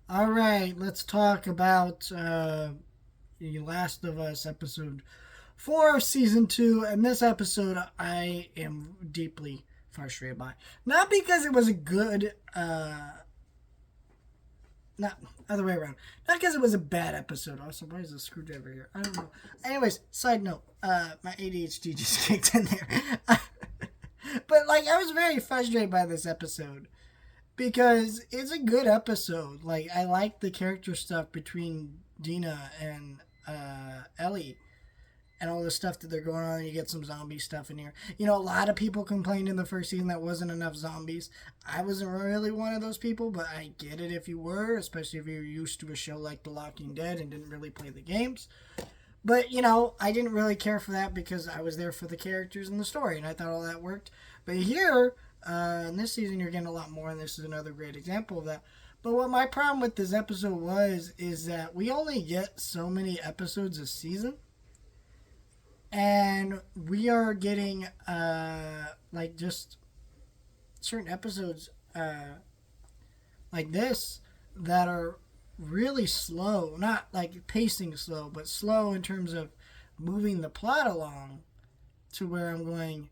All right, let's talk about The Last of Us episode 4 of season 2. And this episode, I am deeply frustrated by. Not because it was a good, not other way around. Not because it was a bad episode. Also, why is a screwdriver here? I don't know. Anyways, side note, my ADHD just kicked in there. But like, I was very frustrated by this episode because it's a good episode. Like, I like the character stuff between Dina and Ellie and all the stuff that they're going on. You get some zombie stuff in here. You know, a lot of people complained in the first season that wasn't enough zombies. I wasn't really one of those people, but I get it if you were, especially if you're used to a show like The Walking Dead and didn't really play the games. But, you know, I didn't really care for that because I was there for the characters and the story, and I thought all that worked. But here, in this season, you're getting a lot more, and this is another great example of that. But what my problem with this episode was is that we only get so many episodes a season, and we are getting like just certain episodes like this that are really slow, not like pacing slow, but slow in terms of moving the plot along to where I'm going,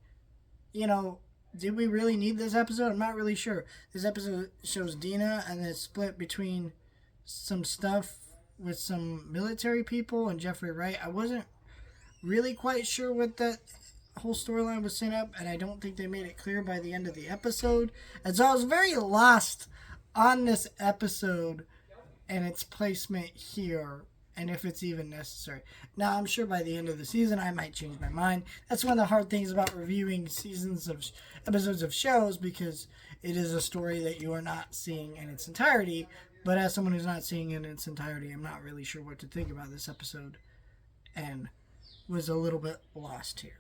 you know, did we really need this episode? I'm not really sure. This episode shows Dina and it's split between some stuff with some military people and Jeffrey Wright. I wasn't really quite sure what that whole storyline was set up, and I don't think they made it clear by the end of the episode. And so I was very lost on this episode and its placement here, and if it's even necessary. Now, I'm sure by the end of the season I might change my mind. That's one of the hard things about reviewing seasons of episodes of shows, because it is a story that you are not seeing in its entirety. But as someone who's not seeing it in its entirety, I'm not really sure what to think about this episode, and was a little bit lost here.